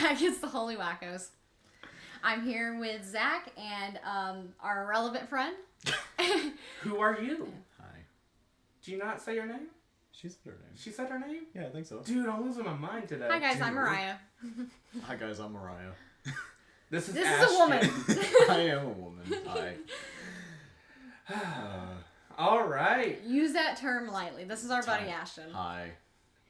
back. It's the Holy Wackos. I'm here with Zach and our irrelevant friend. Who are you? Hi. Do you not say your name? She said her name. She said her name? Yeah, I think so. Dude, I'm losing my mind today. Hi guys, I'm Mariah. Hi guys, I'm Mariah. This is This Ashton. is a woman. I am a woman. Hi. All right. Use that term lightly. This is our buddy Ashton. Hi.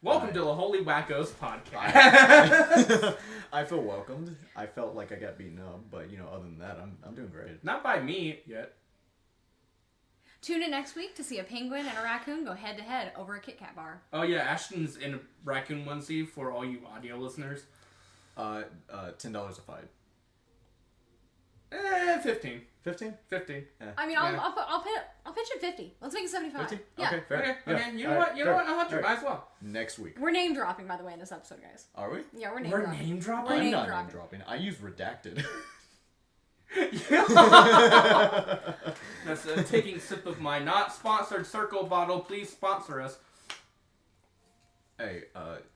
Welcome Hi. to the Holy Wackos podcast. I feel welcomed. I felt like I got beaten up, but other than that, I'm doing great. Not by me yet. Tune in next week to see a penguin and a raccoon go head to head over a Kit Kat bar. Oh yeah, Ashton's in a raccoon onesie for all you audio listeners. $10 a fight. 15. 15? 15. Yeah. I mean, Yeah. I'll pitch it 50. Let's make it 75. 50? Yeah. Okay, fair. Okay, Yeah. okay. You know All what? right, You know fair. what? I'll have to. All right. Might as well. Next week. We're name dropping, by the way, in this episode, guys. Are we? Yeah, we're name We're dropping. name dropping? We're I'm name not dropping. name dropping. I use redacted. That's taking a sip of my not sponsored Circle bottle. Please sponsor us. Hey,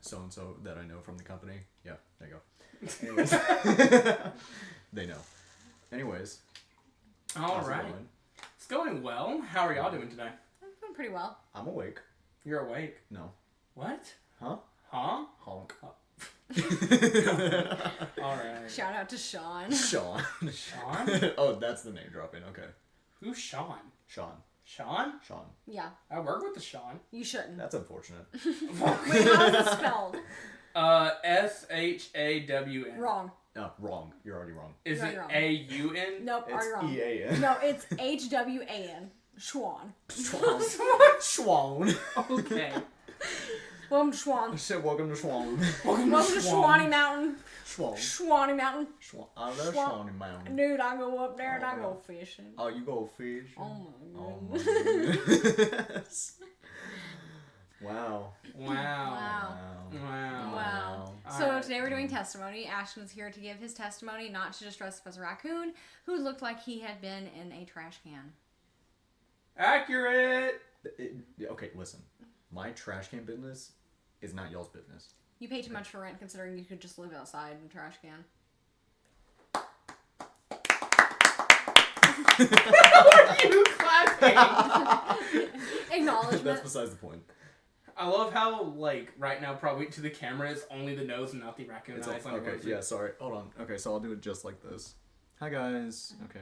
so-and-so that I know from the company. Yeah, there you go. Anyways. They know. Anyways. All how's it right. going? It's going well. How are y'all doing today? I'm doing pretty well. I'm awake. You're awake. No. What? Huh? Huh? Honk. All right. Shout out to Sean. Sean. Sean? Oh, that's the name dropping. Okay. Who's Sean? Sean. Sean? Sean. Yeah, I work with the Sean. you shouldn't. That's unfortunate. Wait, how's it spelled? S-H-A-W-N. Wrong. No, wrong. You're already wrong. Is You're it wrong. A-U-N? Nope, It's already wrong. E-A-N. No, it's H-W-A-N. Schwan. Schwan. Schwan. Okay. Welcome to Schwan. I said welcome to Schwan. Welcome to Schwanny Mountain. Schwan. Schwanny Mountain. Schwan. I love Schwan. Schwanny Mountain. Dude, I go up there and I Oh, go fishing. Oh, you go fish? Oh my Oh goodness. my goodness. Wow. Wow. Wow. Wow. Wow. All So right. today we're doing testimony. Ashton's here to give his testimony, not to just dress up as a raccoon who looked like he had been in a trash can. Accurate. Okay, listen. My trash can business is not y'all's business. You pay too much for rent considering you could just live outside in a trash can. You clapping. Acknowledgement. That's besides the point. I love how, like, right now, probably to the camera, it's only the nose and not the raccoon It's eyes like, on your okay, onesie. yeah, sorry. Hold on. Okay, so I'll do it just like this. Hi, guys. Okay.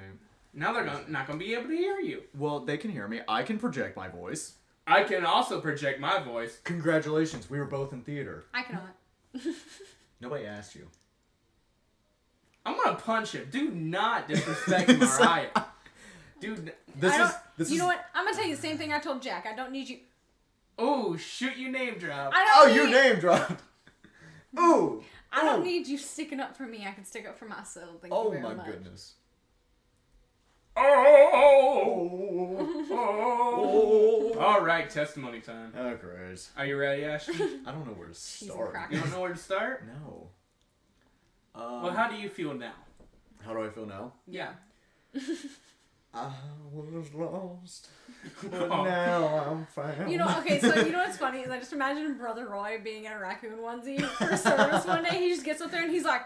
Now they're not going to be able to hear you. Well, they can hear me. I can project my voice. I can also project my voice. Congratulations. We were both in theater. I cannot. Nobody asked you. I'm going to punch him. Do not disrespect Mariah. Dude, You know what? I'm gonna tell you the same thing I told Jack. I don't need you. oh, shoot, you name drop. I Oh, don't you need. name dropped. Ooh. I don't Ooh. need you sticking up for me. I can stick up for myself. Thank Oh you very my much. goodness. Oh. All right, testimony time. Oh, Christ. Are you ready, Ashton? I don't know where to She's a start. cracker. You don't know where to start? No. Well, how do you feel now? How do I feel now? Yeah. I was lost, but Oh. now I'm found. You know, okay, so you know what's funny is I just imagine Brother Roy being in a raccoon onesie for service one day. He just gets up there and he's like,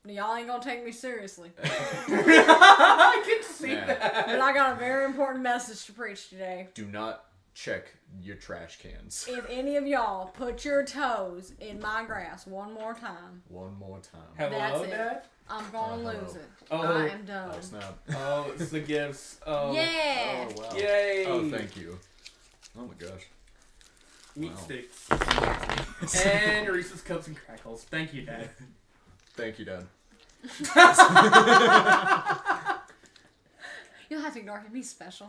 y'all ain't gonna take me seriously. I can see Yeah. that. But I got a very important message to preach today. Do not check your trash cans. If any of y'all put your toes in my grass one more time, One more time. Hello, That's it. Dad? I'm gonna hello. lose it. Oh. I am done. Oh, snap. Oh, it's the gifts. Oh. Yeah. Oh, wow. Yay. Oh, thank you. Oh, my gosh. Meat Wow. sticks. And Reese's Cups and Crackles. Thank you, Dad. Thank you, Dad. You'll have to ignore him. He's special.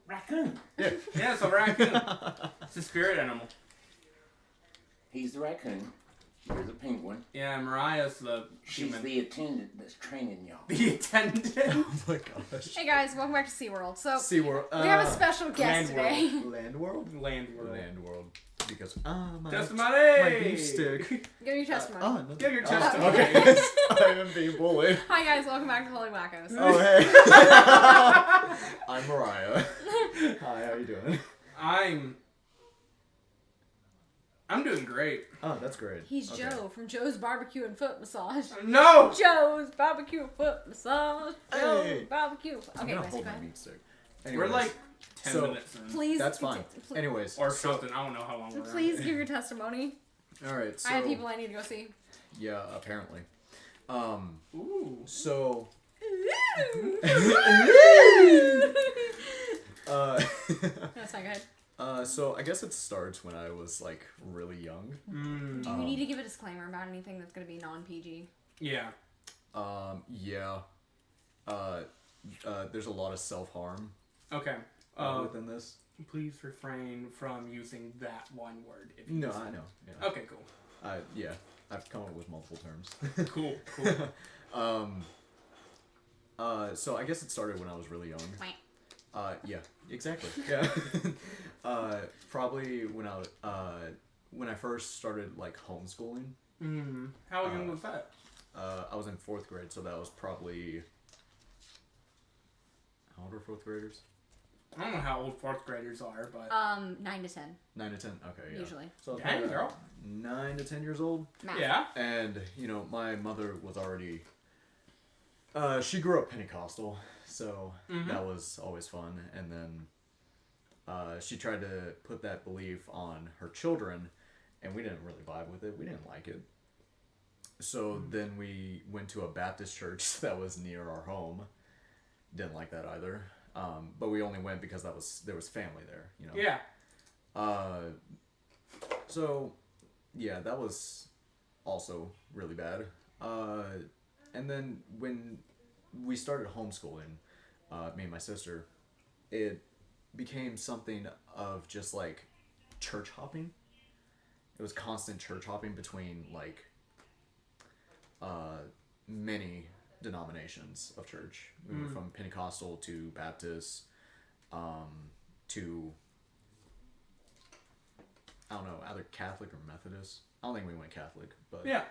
Raccoon. Yeah. Yeah, it's a raccoon. It's a spirit animal. He's the raccoon. You're the penguin. Yeah, Mariah's the She's human. the attendant that's training y'all. The attendant. Oh, my gosh. Hey guys, welcome back to SeaWorld. So, SeaWorld. we have a special guest Land today. Land World? Land world. Land World. Because, my Testimony. beef stick. Give your testimony. Oh, no. Give your Oh, testimony. okay. I am being bullied. Hi guys, welcome back to Holy Wackos. Oh, hey. I'm Mariah. Hi, how you doing? I'm I'm doing great. Oh, that's great. He's Okay. Joe from Joe's Barbecue and Foot Massage. No! Joe's Barbecue and Foot Massage. Joe's Hey. Barbecue. I'm Okay, gonna Wesley, hold go my ahead. meat stick. We're Anyways, like 10 so- minutes in. Please. That's fine. Anyways, Or something. I don't know how long we're Please at. give your testimony. all right. So I have people I need to go see. yeah, apparently. Ooh. So That's not good. so I guess it starts when I was like really young. Do we need to give a disclaimer about anything that's going to be non-PG? Yeah. Yeah. There's a lot of self-harm Okay. within this. Please refrain from using that one word. If you No, use it. I know. Yeah. Okay, cool. Yeah, I've come up with multiple terms. Cool. So I guess it started when I was really young. Wait. Yeah, exactly. Yeah. Probably when I first started like homeschooling. Mm-hmm. How young was that? I was in 4th grade, so that was probably. How old are 4th graders? I don't know how old 4th graders are, but 9 to 10, 9 to 10. Okay, yeah. usually. So I was dang, probably girl. 9 to 10 years old. Math. Yeah. And, my mother was already. She grew up Pentecostal, so that was always fun. And then she tried to put that belief on her children, and we didn't really vibe with it. We didn't like it. So then we went to a Baptist church that was near our home. Didn't like that either. But we only went because there was family there, Yeah. So, yeah, that was also really bad. And then when we started homeschooling, me and my sister, it became something of just like church hopping. It was constant church hopping between like many denominations of church. We went from Pentecostal to Baptist, to I don't know, either Catholic or Methodist. I don't think we went Catholic, but Yeah.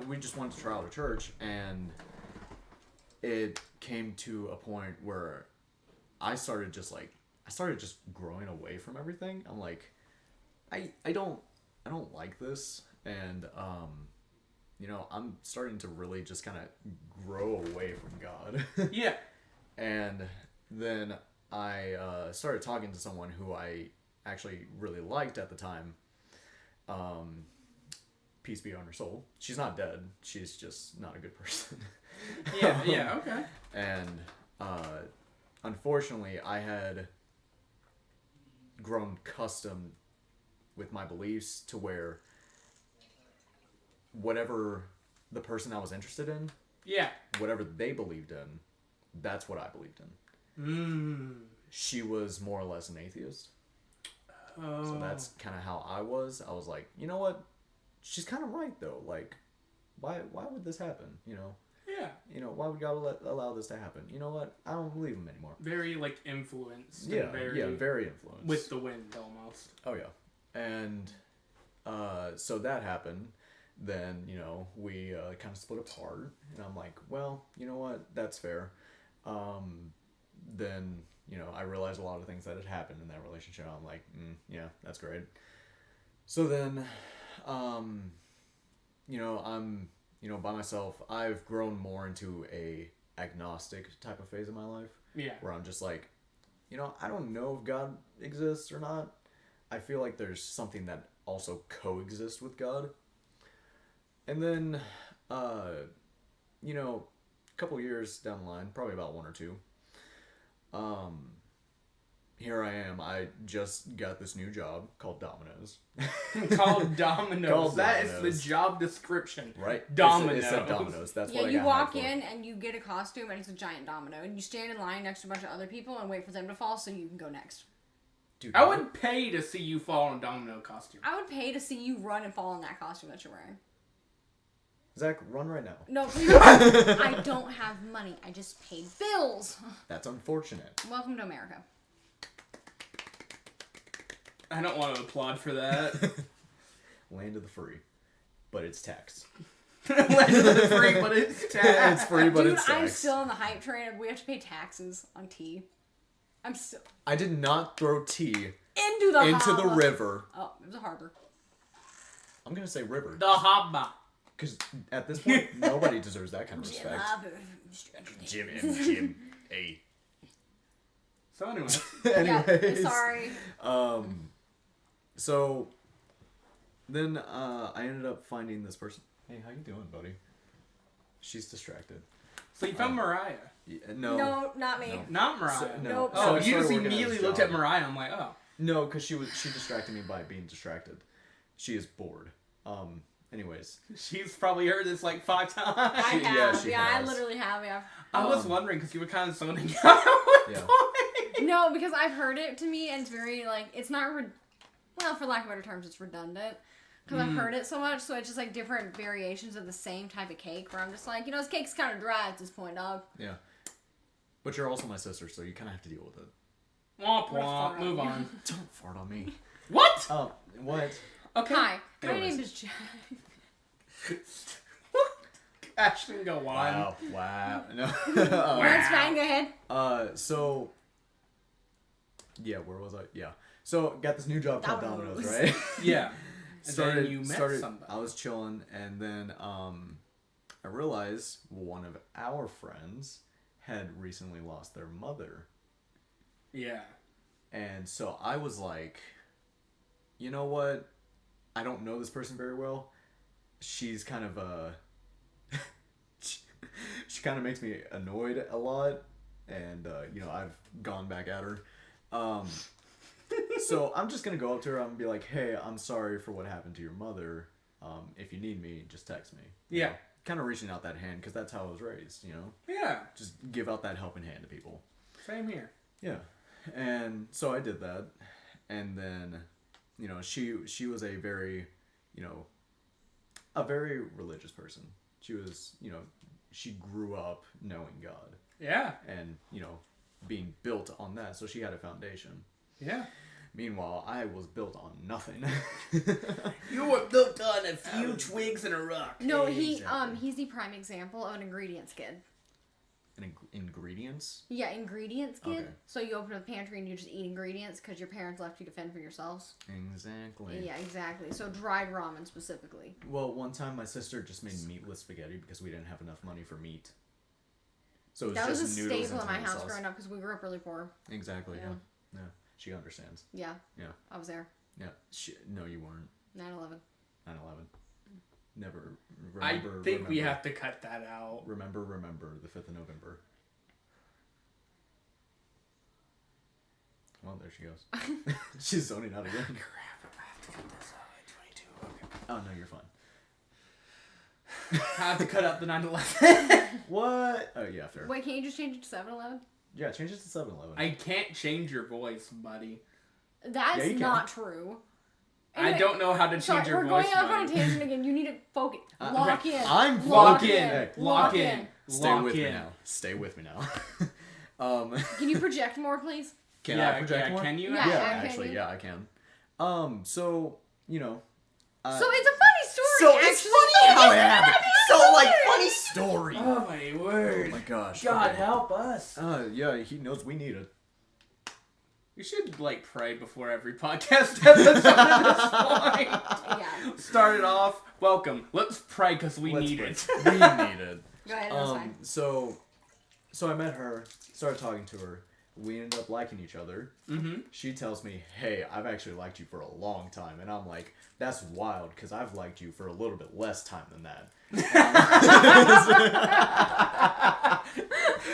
we just wanted to try out a church, and it came to a point where I started just growing away from everything. I'm like, I don't like this, and I'm starting to really just kind of grow away from God. Yeah. And then I started talking to someone who I actually really liked at the time. Peace be on her soul. She's not dead. She's just not a good person. Yeah, okay. And unfortunately, I had grown accustomed with my beliefs to where whatever the person I was interested in, Yeah. whatever they believed in, that's what I believed in. She was more or less an atheist. Oh. So that's kind of how I was. I was like, you know what? She's kind of right, though. Like, why would this happen? Yeah. Why would God allow this to happen? You know what? I don't believe him anymore. Very, like, influenced. Yeah, and very influenced. With the wind, almost. Oh, yeah. And so that happened. Then, we kind of split apart. And I'm like, well, you know what? That's fair. Then, I realized a lot of things that had happened in that relationship. I'm like, yeah, that's great. So then, I'm, by myself. I've grown more into a agnostic type of phase of my life. Yeah. Where I'm just like, I don't know if God exists or not. I feel like there's something that also coexists with God. And then, a couple years down the line, probably about 1 or 2, here I am. I just got this new job called Domino's. Called Domino's. Called That Domino's. is the job description. Right? Domino's. It said Domino's. That's Yeah, what I you got walk hired for. in and you get a costume and it's a giant domino. And you stand in line next to a bunch of other people and wait for them to fall so you can go next. Dude, I would pay to see you fall in a domino costume. I would pay to see you run and fall in that costume that you're wearing. Zach, run right now. No, please. I don't have money. I just paid bills. That's unfortunate. Welcome to America. I don't want to applaud for that. Land of the free, but it's taxed. Land of the free, but it's taxed. It's free, but Dude, it's I'm taxed. still on the hype train of we have to pay taxes on tea. I'm still I did not throw tea into the harbor. river. Oh, it was a harbor. I'm gonna say river. The harbor. Because at this point, nobody deserves that kind of respect. Jim. Hey. So anyway. Anyways. Yeah, sorry. So then I ended up finding this person. Hey, how you doing, buddy? She's distracted. So you found Mariah. Yeah, No, not me. No. Not Mariah. So, no. Nope. So Oh, I you started just working at immediately this looked job. at Mariah. I'm like, oh. No, because she distracted me by being distracted. She is bored. Anyways. She's probably heard this like 5 times. I have. she Yeah, has. I literally have. Yeah. I was wondering because you were kind of zoning out at one Yeah. point. No, because I've heard it to me, and it's very like it's not. Well, for lack of better terms, it's redundant. Because I've heard it so much, so it's just like different variations of the same type of cake. Where I'm just like, this cake's kind of dry at this point, dog. Yeah. But you're also my sister, so you kind of have to deal with it. Womp What a womp. fart. Move on. Don't fart on me. What? What? Okay. Hi, my Anyways. name is Jack. Ashton, go on. Wow. No. That's fine. Go ahead. So. Yeah, where was I? Yeah. So, got this new job called Domino's. Domino's, right? Yeah. And then you met somebody. I was chilling, and then I realized one of our friends had recently lost their mother. Yeah. And so I was like, you know what? I don't know this person very well. She's kind of she kind of makes me annoyed a lot, and I've gone back at her. So I'm just gonna go up to her and be like, hey, I'm sorry for what happened to your mother. If you need me, just text me. Yeah. Kind of reaching out that hand, because that's how I was raised, Yeah. Just give out that helping hand to people. Same here. Yeah. And so I did that. And then, she was a very, a very religious person. She was, she grew up knowing God. Yeah. And, being built on that. So she had a foundation. Yeah. Meanwhile, I was built on nothing. You were built on a few twigs and a rock. No, Exactly. he's the prime example of an ingredients kid. Ingredients? Yeah, ingredients kid. Okay. So you open a pantry and you just eat ingredients because your parents left you to fend for yourselves. Exactly. Yeah, exactly. So dried ramen specifically. Well, one time my sister just made meatless spaghetti because we didn't have enough money for meat. So it was That was just a noodles staple and in my tomato house sauce. growing up because we grew up really poor. Exactly, Yeah. yeah. She understands. Yeah. Yeah. I was there. Yeah. No, you weren't. 9/11. 9/11. Never. I think we have to cut that out. Remember the 5th of November. Well, there she goes. She's zoning out again. Crap, I have to cut this out at 22. Okay. Oh, no, you're fine. I have to cut out the 9/11. What? Oh, yeah, fair. Wait, can't you just change it to 7-Eleven? Yeah, change it to 7-Eleven. I can't change your voice, buddy. That's Yeah, you can. not true. I don't know how to change Sorry, your we're voice, going off on a buddy. tangent again. You need to focus. Lock in. I'm Lock focused. in. Hey, Lock in. Stay Lock with me in. now. Stay with me now. Can you project more, please? Can Yeah, I project yeah, more? can you? Yeah, Yeah, I can. actually, yeah, I can. So, So it's a funny story. So it's actually. funny how it happened. So, funny story. Oh my word. Oh my gosh. God okay. help us. Yeah, he knows we need it. You should pray before every podcast episode at this point. Yeah. Start it off. Welcome. Let's pray because we need it. We need it. Go ahead. That's fine. So I met her, started talking to her. We ended up liking each other. Mm-hmm. She tells me, hey, I've actually liked you for a long time. And I'm like, that's wild, because I've liked you for a little bit less time than that.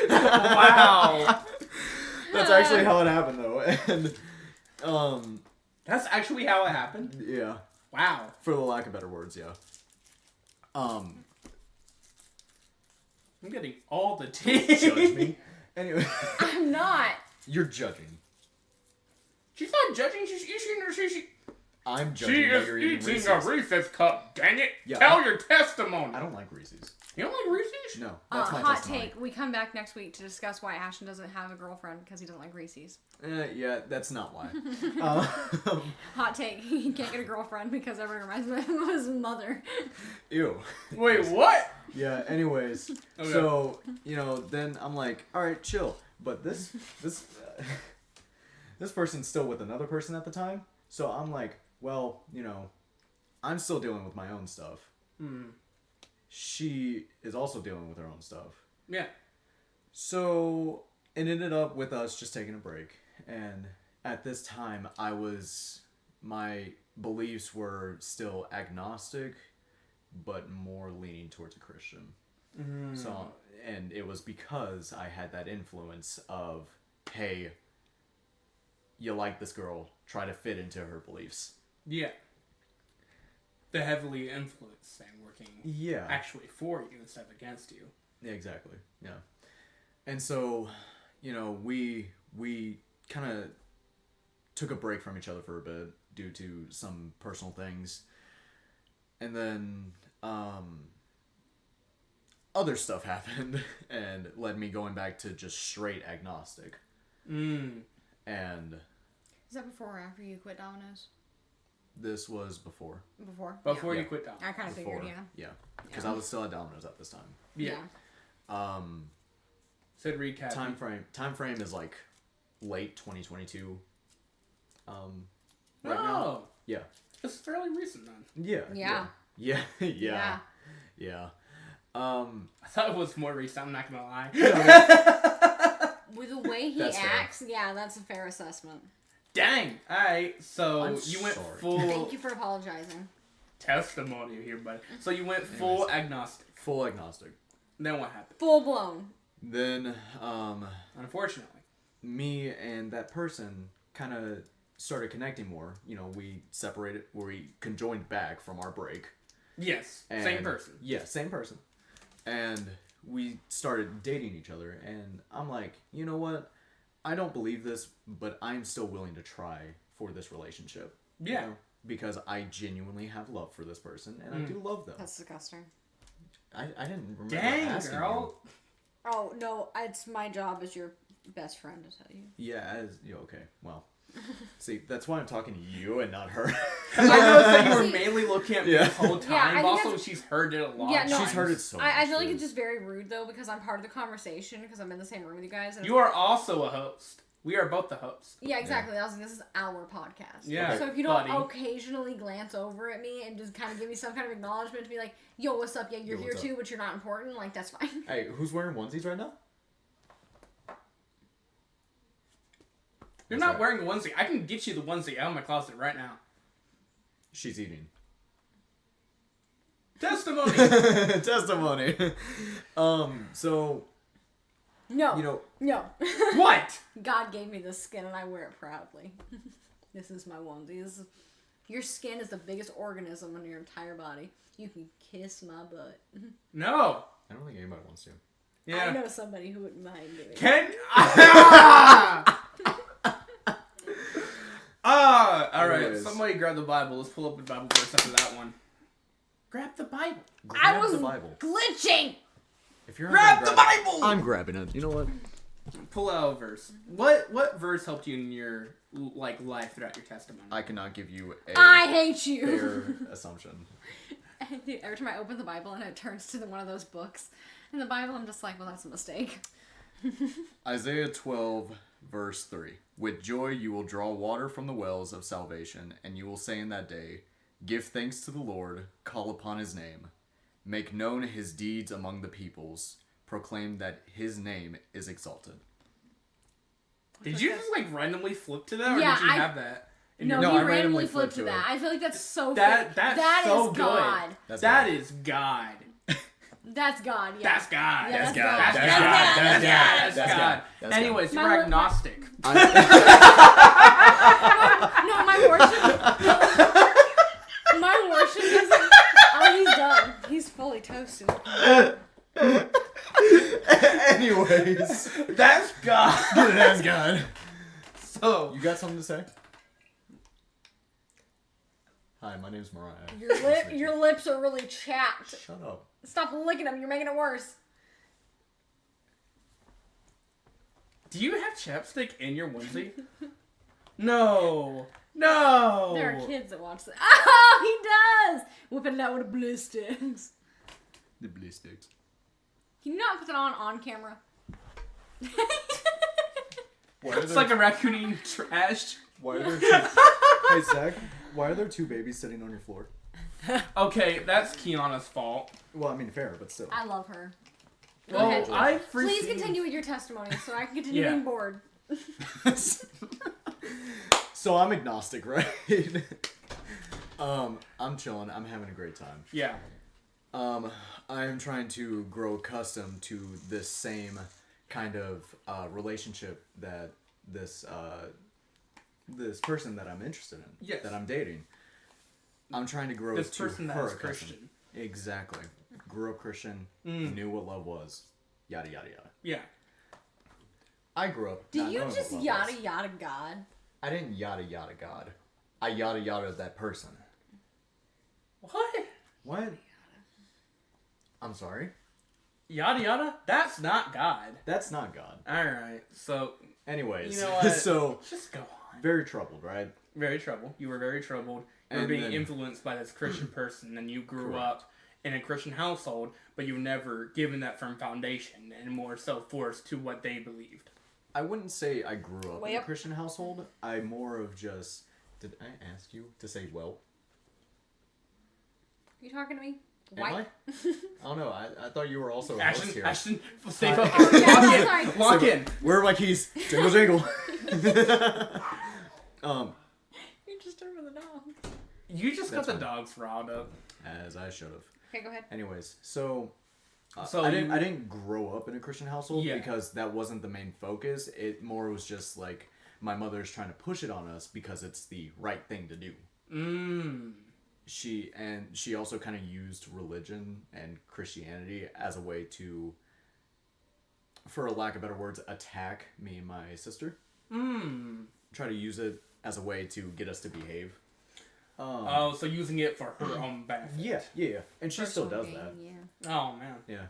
Wow. That's actually how it happened, though. And, That's actually how it happened? yeah. Wow. For the lack of better words, yeah. I'm getting all the tea. Judge me. Anyway, I'm not. you're judging. She's not judging. She I'm judging She that is you're eating eating Reese's. a Reese's cup, dang it. Yeah, Tell your testimony. I don't like Reese's. You don't like Reese's? No, that's my Hot testimony. take. We come back next week to discuss why Ashton doesn't have a girlfriend because he doesn't like Reese's. Yeah, that's not why. Hot take. He can't get a girlfriend because everyone reminds me of his mother. Ew. Wait, what? Yeah, anyways. Okay. So, then I'm like, all right, chill. But this this person's still with another person at the time. So I'm like, well, I'm still dealing with my own stuff. She is also dealing with her own stuff. Yeah. So it ended up with us just taking a break. And at this time, my beliefs were still agnostic, but more leaning towards a Christian. So, and it was because I had that influence of, hey, you like this girl, try to fit into her beliefs. Yeah. The heavily influenced and working actually for you instead of against you. Yeah, exactly. Yeah. And so, we kind of took a break from each other for a bit due to some personal things. And then other stuff happened and led me going back to just straight agnostic. And is that before or after you quit Domino's? this was before. Before you quit Domino's. I kind of figured, yeah. Yeah. Because I was still at Domino's at this time. Yeah. Said recap. Time frame is like late 2022. Right Oh. now. Yeah. It's fairly recent then. Yeah. Yeah. Yeah. Yeah. Yeah. Yeah. I thought it was more recent, I'm not gonna lie. With the way he That's fair. acts, yeah, that's a fair assessment. Dang! Alright, so I'm you went sorry. full Thank you for apologizing. testimony here, buddy. So you went full agnostic. Full agnostic. Then what happened? Full blown. Then, Unfortunately. me and that person kind of started connecting more. We separated, we conjoined back from our break. Yes. And, Same person. Yeah, same person. And we started dating each other, and I'm like, you know what? I don't believe this, but I'm still willing to try for this relationship. Yeah. Because I genuinely have love for this person, and I do love them. That's disgusting. I didn't remember Dang, asking girl. Oh, no, it's my job as your best friend to tell you. You. Yeah, okay. Well, see, that's why I'm talking to you and not her. I noticed that you were mainly looking at me the whole time, Yeah, I but think also she's heard it a lot. Yeah, no, She's heard it so much. I feel like it's just very rude, though, because I'm part of the conversation, because I'm in the same room with you guys. And You are also a host. We are both the hosts. Yeah, exactly. I was like, this is our podcast. Yeah, so if you don't buddy. occasionally glance over at me and just kind of give me some kind of acknowledgement to be like, yo, what's up? Yeah, you're Yo, here what's too, up? but you're not important. Like, that's fine. Hey, who's wearing onesies right now? You're not wearing a onesie. I can get you the onesie out of my closet right now. She's eating. Testimony! Testimony. So, No. No. What? God gave me this skin and I wear it proudly. This is my onesie. Your skin is the biggest organism on your entire body. You can kiss my butt. No. I don't think anybody wants to. Yeah. I know somebody who wouldn't mind doing it. Can... Alright. Anyways. Somebody grab the Bible. Let's pull up the Bible verse after that one. Grab the Bible. I Grab was the Bible. glitching! If you're Grab gonna the Bible! I'm grabbing it. You know what? Pull out a verse. What verse helped you in your life throughout your testimony? I cannot give you a I hate you! fair assumption. Dude, every time I open the Bible and it turns to one of those books in the Bible, I'm just like, well, that's a mistake. Isaiah 12, verse 3. With joy you will draw water from the wells of salvation, and you will say in that day, give thanks to the Lord, call upon his name, make known his deeds among the peoples, proclaim that his name is exalted. Did you just randomly flip to that, or Yeah, did you have that? No, No, he I randomly randomly flipped flipped to to that. it. I feel like that's so That's that so is good. God. That's That God. is God. That's God, yeah. That's God. Yeah, That's God. That's That's God. God. That's God. That's That's God. God. That's God. Anyways, you My were lord- agnostic. No, my worship doesn't... Oh, he's done. He's fully toasted. Anyways. That's God. That's God. So, You got something to say? Hi, my name's Mariah. Your lips are really chapped. Shut up. Stop licking them. You're making it worse. do you have chapstick in your onesie? No. No. There are kids that watch that. Oh, he does! Whipping it out with blue sticks. The blue sticks. Can you not put that on camera? It's like a raccoon eating trash. Why are there Hey, Zach, why are there 2 babies sitting on your floor? Okay, that's Kiana's fault. Well, I mean, fair, but still. I love her. Go Well, ahead. Please continue with your testimony so I can continue being bored. So I'm agnostic, right? I'm chilling. I'm having a great time. Yeah. I am trying to grow accustomed to this same kind of relationship that this person that I'm interested in, that I'm dating. I'm trying to grow this to person her that is accustomed. Christian. Exactly. Grew up Christian, knew what love was, yada yada yada. Yeah. I grew up. Did you just yada yada God? I didn't yada yada God. I yada yada that person. What? What? I'm sorry? Yada yada? That's not God. That's not God. Alright, so... Anyways, you know what? So... Just go on. Very troubled, right? Very troubled. You were very troubled. You were being influenced by this Christian person, and you grew up in a Christian household, but you were never given that firm foundation, and more so forced to what they believed. I wouldn't say I grew up in a Christian household. I more of just... Did I ask you to say well? Are you talking to me? Am I? I don't know. I thought you were also a host here. Ashton, stay focused. Lock in. Where are my keys? Jingle, jingle. You're just over the dog. You just got the dogs riled up. As I should have. Okay, go ahead. Anyways, so I didn't grow up in a Christian household because that wasn't the main focus. It more was just like my mother's trying to push it on us because it's the right thing to do. She also kind of used religion and Christianity as a way to, for a lack of better words, attack me and my sister. Try to use it as a way to get us to behave. So using it for her own benefit. Yeah. And she still does that. Yeah. Oh, man. Yeah.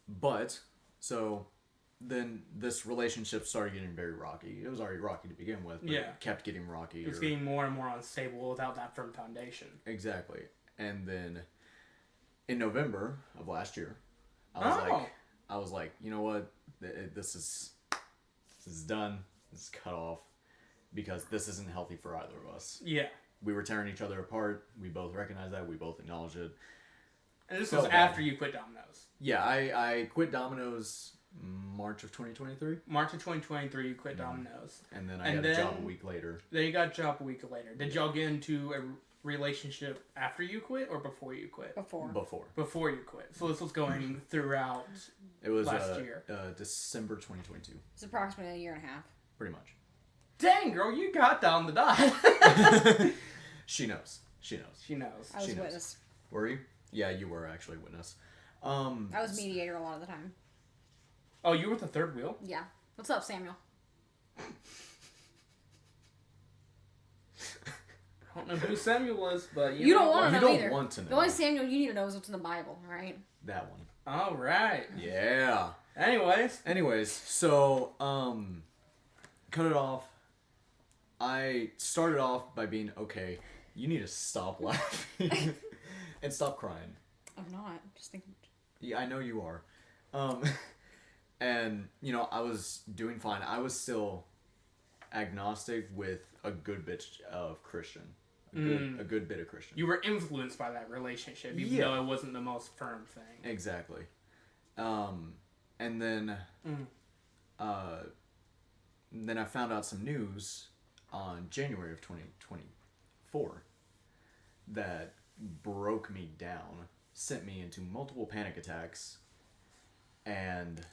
But, so, then this relationship started getting very rocky. It was already rocky to begin with, but it kept getting rocky. It's getting more and more unstable without that firm foundation. Exactly. And then, in November of last year, I was like, you know what? This is done. It's cut off. Because this isn't healthy for either of us. Yeah. We were tearing each other apart. We both recognized that. We both acknowledged it. And this was after you quit Domino's. Yeah, I quit Domino's March of 2023. March of 2023, you quit Domino's. And then I got a job a week later. Then you got a job a week later. Did y'all get into a relationship after you quit or before you quit? Before you quit. So this was going throughout last year. December 2022. It's approximately a year and a half. Pretty much. Dang, girl, you got down the dot. She knows. I was witness. Were you? Yeah, you were actually witness. I was mediator a lot of the time. Oh, you were the third wheel? Yeah. What's up, Samuel? I don't know who Samuel was, but you don't want to know either. Want to know. The only Samuel you need to know is what's in the Bible, alright? That one. All right. Yeah. Anyways, so cut it off. I started off by being, okay, you need to stop laughing and stop crying. I'm not. Just thinking. Yeah, I know you are. And, I was doing fine. I was still agnostic with a good bit of Christian. A good bit of Christian. You were influenced by that relationship, even though it wasn't the most firm thing. Exactly. And then I found out some news on January of 2024 that broke me down, sent me into multiple panic attacks, and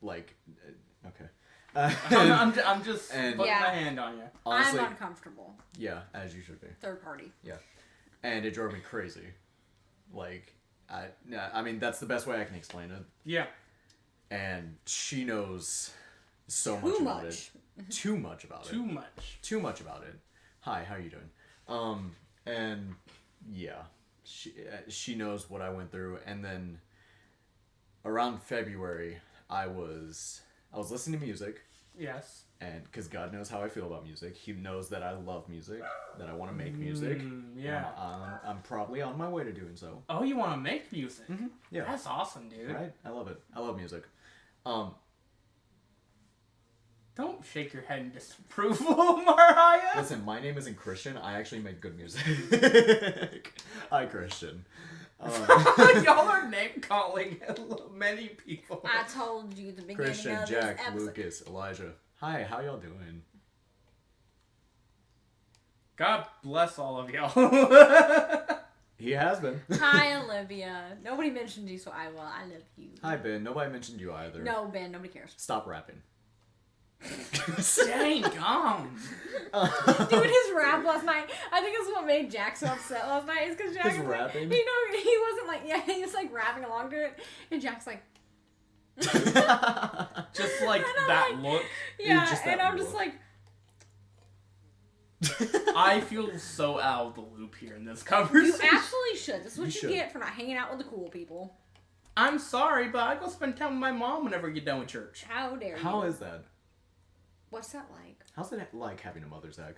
okay. I'm just putting my hand on you. Honestly, I'm uncomfortable. Yeah, as you should be. Third party. Yeah, and it drove me crazy. I mean, that's the best way I can explain it. Yeah. And she knows so much about it. Too much about it. Too much about it. Hi, how are you doing? And yeah, she knows what I went through. And then around February, I was listening to music. Yes. And because God knows how I feel about music, He knows that I love music, that I want to make music. Yeah. I'm probably on my way to doing so. Oh, you want to make music? Mm-hmm. Yeah. That's awesome, dude. Right? I love it. I love music. Don't shake your head in disapproval, Mariah. Listen, my name isn't Christian. I actually make good music. Hi, Christian. Y'all are name calling many people. I told you at the beginning Christian, of Jack, this episode. Lucas, Elijah. Hi, how y'all doing? God bless all of y'all. He has been. Hi, Olivia. Nobody mentioned you, so I will. I love you. Hi, Ben. Nobody mentioned you either. No, Ben. Nobody cares. Stop rapping. Dang, calm. Dude, his rap last night. I think it's what made Jack so upset last night. Is because Jack His was rapping? Like, he wasn't like, yeah, he was like rapping along to it, and Jack's like, Just like And I'm that like- look. yeah, just that and I'm look. just like, I feel so out of the loop here in this you conversation. absolutely should. This is what You you should. get for not hanging out with the cool people. I'm sorry, but I go spend time with my mom whenever you get done with church. How dare you? How is that? What's that like? How's it like having a mother's egg?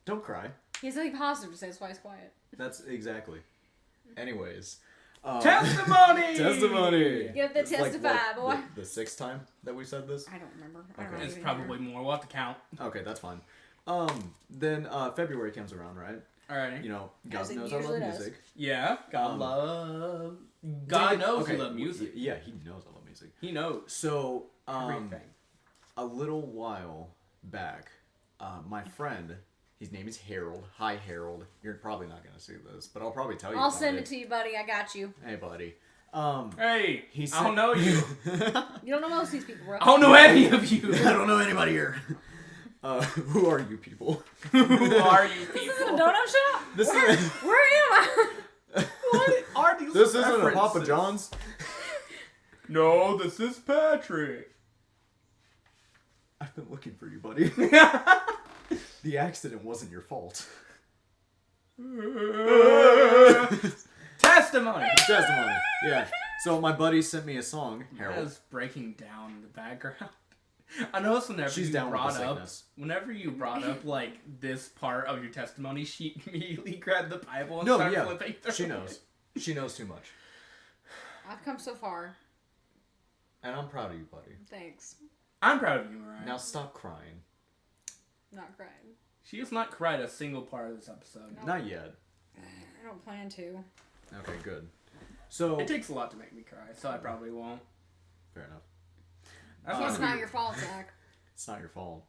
Don't cry. He has something positive to say, that's why he's quiet. That's exactly. Anyways. Testimony! Testimony! You have to It's like, testify, what, boy. The sixth time that we said this? I don't remember. I Okay. don't It's even probably more. We'll have to count. Okay, that's fine. Then February comes around, right? Alright. You know, As God it knows I love usually does. music. Yeah. God knows okay, you love music. Yeah, he knows I love music. He knows So, everything. a little while back, my friend, his name is Harold. Hi, Harold. You're probably not gonna see this, but I'll probably tell you. I'll about send it to you, buddy. I got you. Hey, buddy. Hey, He I don't know you. You don't know most of these people, bro. I don't know any of you. I don't know anybody here. Who are you people? Who are you This isn't a people? donut shop? This where, is- where am I? What are these This isn't a Papa references? John's. No, this is Patrick. I've been looking for you, buddy. The accident wasn't your fault. Testimony. Testimony. Yeah. So my buddy sent me a song, I Harold. was breaking down in the background. I noticed whenever She's you down with brought the up, sickness. whenever you brought up like this part of your testimony, she immediately grabbed the Bible and No, started yeah. flipping through. She knows. She knows too much. I've come so far. And I'm proud of you, buddy. Thanks. I'm proud of you, Mariah. Now stop crying. Not crying. She has not cried a single part of this episode. No. Not yet. I don't plan to. Okay, good. So It takes a lot to make me cry, so I probably won't. fair enough. That's It's fine. not your fault, Zach. It's not your fault.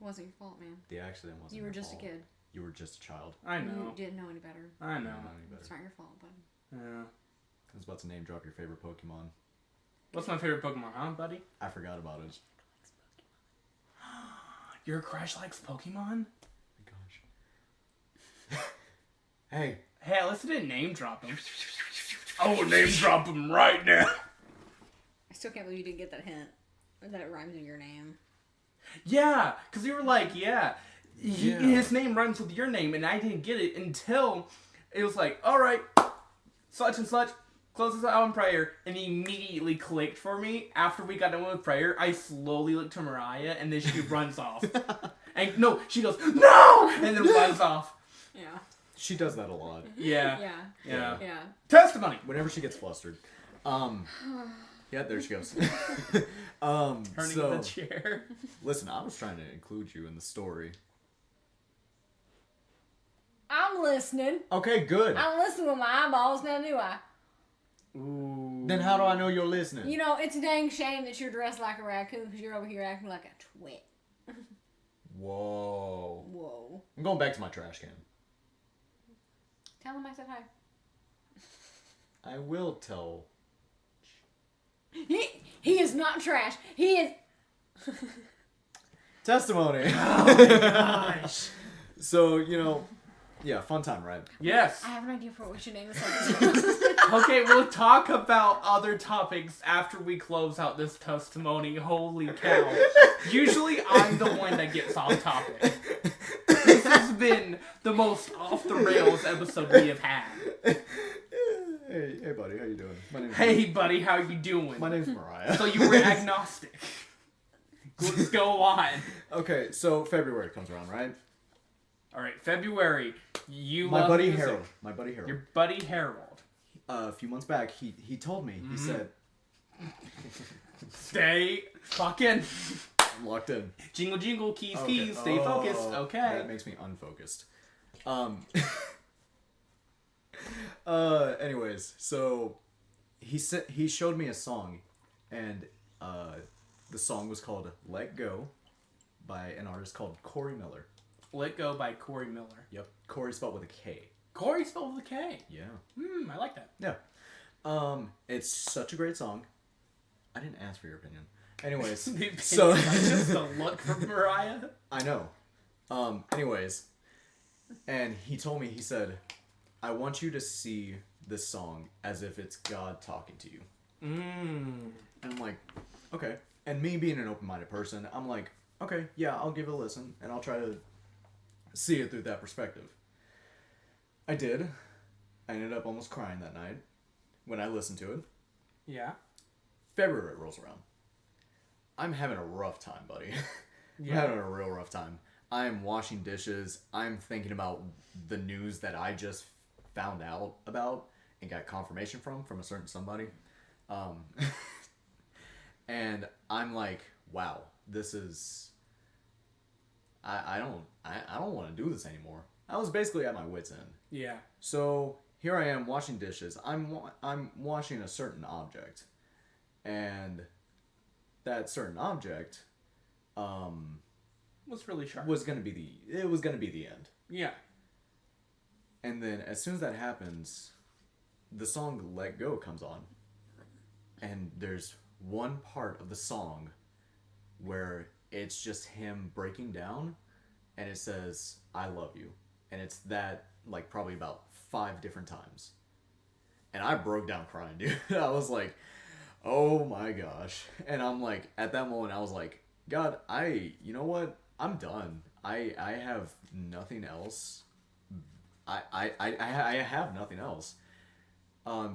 It wasn't your fault, man. The accident wasn't. You were your just a fault. kid. You were just a child. I You know. didn't know any better. I You know. don't any It's better. not your fault, buddy. Yeah. I was about to name drop your favorite Pokemon. What's my favorite Pokemon, huh, buddy? I forgot about it. Your crush likes Pokemon? Oh my gosh. Hey. Hey, at least I didn't name drop him. I will name drop him right now. I still can't believe you didn't get that hint. Or that it rhymes with your name. Yeah, because you were like, yeah, Yeah. his name rhymes with your name, and I didn't get it until it was like, all right, such and such, close this out in prayer, and he immediately clicked for me. After we got done with prayer, I slowly looked to Mariah, and then she runs off. And no, she goes, no, and then runs off. Yeah. She does that a lot. Yeah, Yeah. yeah. Yeah. Testimony. Whenever she gets flustered. Yeah, there she goes. Turning so, the chair. listen, I was trying to include you in the story. I'm listening. Okay, good. I'm listening with my eyeballs now, do I? Ooh. Then how do I know you're listening? You know, it's a dang shame that you're dressed like a raccoon because you're over here acting like a twit. Whoa. Whoa. I'm going back to my trash can. Tell him I said hi. I will tell. He is not trash. He is. Testimony. Oh my gosh. So, yeah, fun time, right? Yes. I have an idea for what we should name this episode. Okay, we'll talk about other topics after we close out this testimony. Holy cow. Usually I'm the one that gets off topic. This has been the most off the rails episode we have had. Hey, buddy, how you doing? My name's Hey buddy, how you doing? My name's Mariah. So you were agnostic. Let's go on. Okay, so February comes around, right? Alright, February. You My love buddy music. Harold. My buddy Harold. Your buddy Harold. A few months back, he told me, he said, Stay fucking Locked in. jingle jingle keys Okay. keys. Stay focused. Okay. That makes me unfocused. Anyways, so he showed me a song, and the song was called "Let Go" by an artist called Corey Miller. Let Go by Corey Miller. Yep, Corey spelled with a K. Corey spelled with a K. Yeah. I like that. Yeah. It's such a great song. I didn't ask for your opinion. Anyways, so just a look from Mariah. I know. Anyways, and he told me, he said, I want you to see this song as if it's God talking to you. And I'm like, okay. And me being an open-minded person, I'm like, okay, yeah, I'll give it a listen, and I'll try to see it through that perspective. I did. I ended up almost crying that night when I listened to it. Yeah. February rolls around. I'm having a rough time, buddy. I'm having a real rough time. I'm washing dishes. I'm thinking about the news that I just found out about and got confirmation from a certain somebody. And I'm like, wow, this is... I don't want to do this anymore. I was basically at my wit's end. Yeah. So here I am washing dishes. I'm washing a certain object, and that certain object Was really sharp. was gonna be the end. Yeah. And then as soon as that happens, the song "Let Go" comes on, and there's one part of the song where it's just him breaking down, and it says "I love you," and it's that like probably about 5 different times, and I broke down crying, dude. I was like, oh my gosh. And I'm like, at that moment I was like, God, you know what, I'm done. I have nothing else. I have nothing else,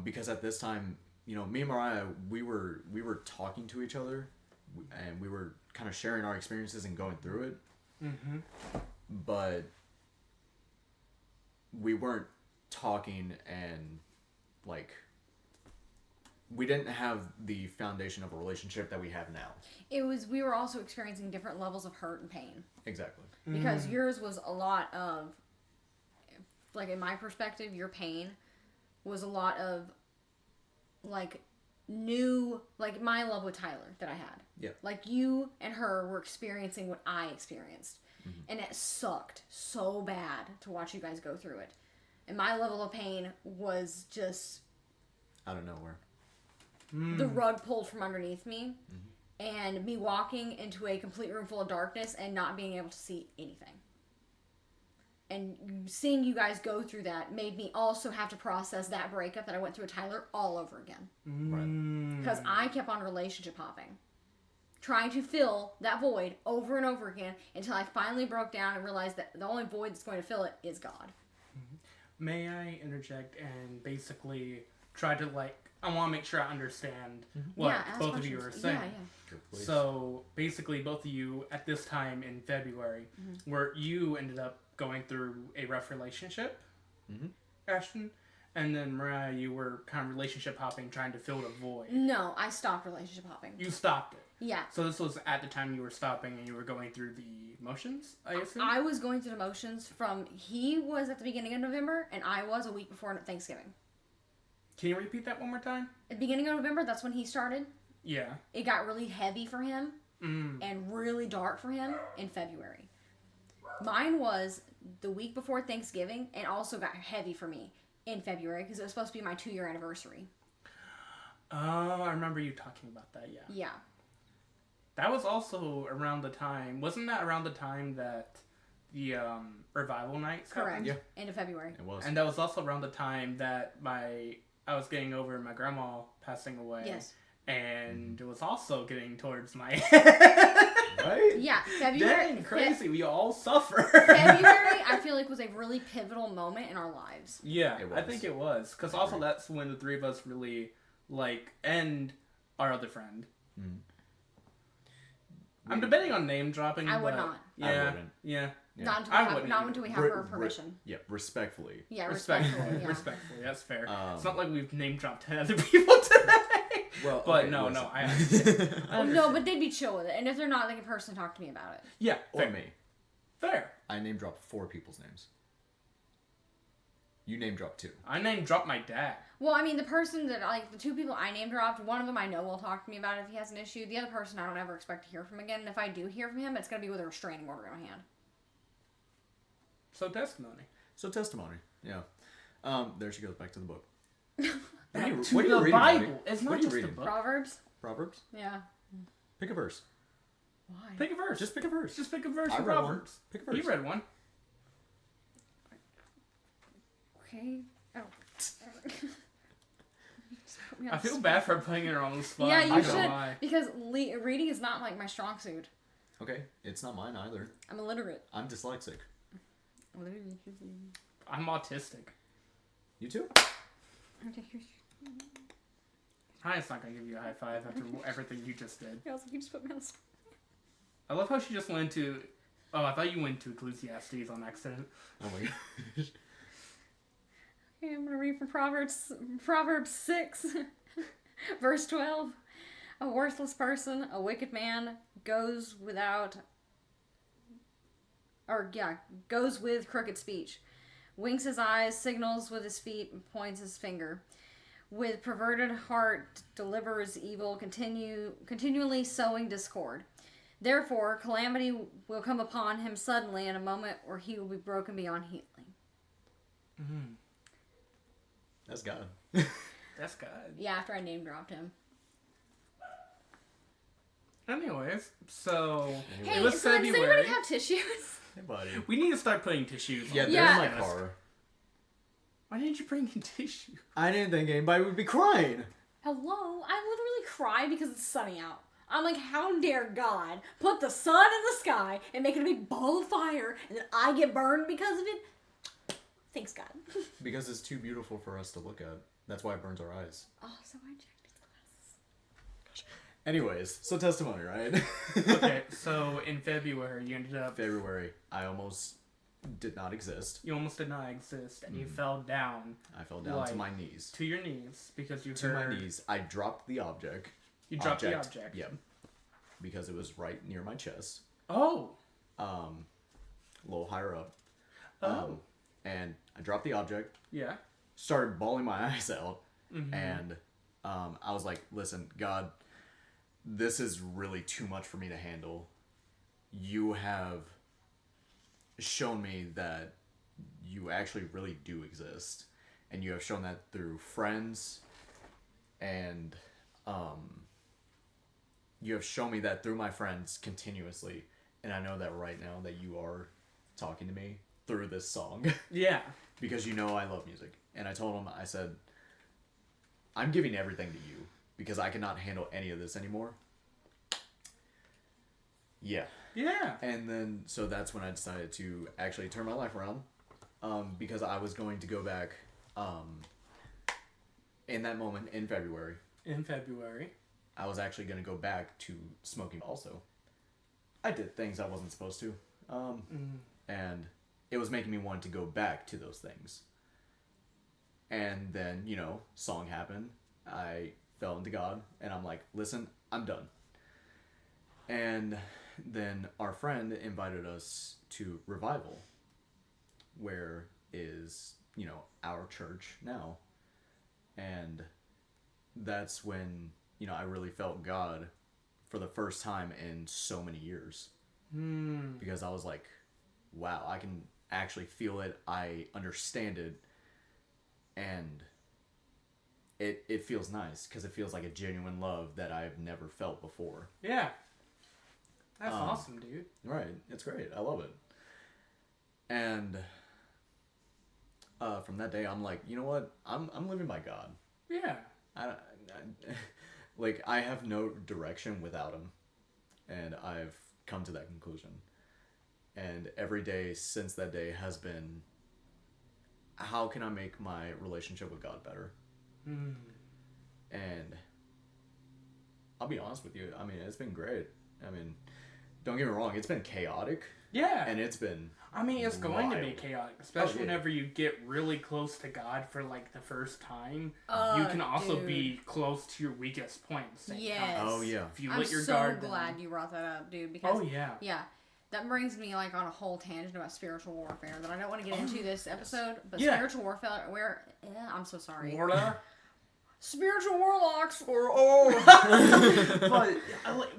because at this time, you know, me and Mariah, we were talking to each other, and we were kind of sharing our experiences and going through it. But we weren't talking, and like, we didn't have the foundation of a relationship that we have now. We were also experiencing different levels of hurt and pain. Exactly. Because yours was a lot of, like, in my perspective, your pain was a lot of, like, new, like, my love with Tyler that I had. Yeah. Like, you and her were experiencing what I experienced. And it sucked so bad to watch you guys go through it. And my level of pain was just... out of nowhere. The rug pulled from underneath me. And me walking into a complete room full of darkness and not being able to see anything. And seeing you guys go through that made me also have to process that breakup that I went through with Tyler all over again. Right. Because I kept on relationship hopping. Trying to fill that void over and over again until I finally broke down and realized that the only void that's going to fill it is God. May I interject and basically try to, like, I want to make sure I understand what both of you are saying. Yeah. So basically, both of you at this time in February, where you ended up going through a rough relationship, Ashton, and then Mariah, you were kind of relationship hopping, trying to fill the void. No, I stopped relationship hopping. You stopped it. Yeah. So this was at the time you were stopping and you were going through the motions, I assume? I was going through the motions from, he was at the beginning of November, and I was a week before Thanksgiving. Can you repeat that one more time? At the beginning of November, that's when he started. Yeah. It got really heavy for him and really dark for him in February. Mine was the week before Thanksgiving and also got heavy for me in February because it was supposed to be my 2-year anniversary. Oh, I remember you talking about that, yeah. Yeah. That was also around the time, wasn't that around the time that the revival nights Correct. happened? Yeah. End of February. It was. And that was also around the time that I was getting over my grandma passing away. Yes. And it was also getting towards my Right? Yeah, February. Dang, crazy. We all suffer. February, I feel like, was a really pivotal moment in our lives. Yeah, It was. I think it was. Because also that's when the three of us really, like, and our other friend. I'm debating on name dropping. I would but not. Yeah, I wouldn't. yeah. Not until we have her permission. Yeah, respectfully. Yeah, respectfully. Yeah. Respectfully, that's fair. It's not like we've name dropped 10 other people today. Well, But okay, no, listen. I understand. I No, understand. but they'd be chill with it. And if they're not, they can personally talk to me about it. Yeah, Or fair. me. Fair. I name dropped 4 people's names. You name dropped 2. I name dropped my dad. Well, I mean, the person that, like, the 2 people I name dropped, one of them I know will talk to me about it if he has an issue. The other person I don't ever expect to hear from again. And if I do hear from him, it's going to be with a restraining order in my hand. So testimony. So testimony. Yeah. There she goes back to the book. Back What to are you the reading, Bible. buddy? It's What not are you just a reading? book. Proverbs? Proverbs? Yeah. Pick a verse. Why? Pick a verse. Just pick a verse. Just pick a verse I from read one. Proverbs. Pick a verse. He read one. Okay. Oh. Just put me on I the feel spot. bad for putting her on the spot. Yeah, I'm you not gonna should. lie. Because reading is not, like, my strong suit. Okay. It's not mine either. I'm illiterate. I'm dyslexic. I'm autistic. You too? I'm just not gonna give you a high five after everything you just did. I was like, you just put me on the spot. I love how she just went into. Oh, I thought you went to Ecclesiastes on accident. Oh my gosh. Okay, I'm gonna read from Proverbs 6, verse 12. A worthless person, a wicked man, goes with crooked speech, winks his eyes, signals with his feet, and points his finger. With perverted heart delivers evil, continually sowing discord. Therefore, calamity will come upon him suddenly in a moment, or he will be broken beyond healing. Mm-hmm. That's God. That's good. Yeah, after I name dropped him. Anyways, so Hey, it was so does February. anybody have tissues? Hey, buddy. We need to start putting tissues. Yeah, on they're Yeah. in my this. car. Why didn't you bring in tissue? I didn't think anybody would be crying. Hello? I literally cry because it's sunny out. I'm like, how dare God put the sun in the sky and make it a big ball of fire, and then I get burned because of it? Thanks, God. Because it's too beautiful for us to look at. That's why it burns our eyes. Oh, so I checked his glasses. Anyways, so testimony, right? Okay, so in February you ended up. February, I almost did not exist. You almost did not exist, and you fell down I fell down to my knees. to your knees because you To heard. my knees. I dropped the object. You dropped the object. Yep. Because it was right near my chest. Oh. A little higher up. Oh. And I dropped the object, Yeah. started bawling my eyes out, Mm-hmm. and I was like, listen, God, this is really too much for me to handle. You have shown me that you actually really do exist, and you have shown that through friends, and you have shown me that through my friends continuously, and I know that right now that you are talking to me through this song. Yeah. Because you know I love music. And I told him, I said, I'm giving everything to you because I cannot handle any of this anymore. Yeah. Yeah. And then, so that's when I decided to actually turn my life around. Because I was going to go back in that moment in February. In February. I was actually going to go back to smoking also. I did things I wasn't supposed to. And it was making me want to go back to those things. And then, you know, song happened. I fell into God, and I'm like, listen, I'm done. And then our friend invited us to Revival, where is, you know, our church now. And that's when, you know, I really felt God for the first time in so many years. Because I was like, wow, I can actually feel it. I understand it. And it feels nice because it feels like a genuine love that I've never felt before. Yeah. That's awesome, dude. Right. It's great. I love it. And from that day, I'm like, you know what? I'm living by God. Yeah. Like, I have no direction without him. And I've come to that conclusion. And every day since that day has been, how can I make my relationship with God better? And I'll be honest with you. I mean, it's been great. I mean, don't get me wrong, it's been chaotic. Yeah. And it's been I mean, it's going to be wild. chaotic, especially Oh, yeah. whenever you get really close to God for, like, the first time. Oh, You can also dude. be close to your weakest point at the same Yes. time. Oh, yeah. If you I'm let your so guard glad down. you brought that up, dude. Because Oh, yeah. yeah, that brings me like on a whole tangent about spiritual warfare that I don't want to get into this episode. But Yeah. spiritual warfare, I'm so sorry. Warda. Spiritual warlocks. But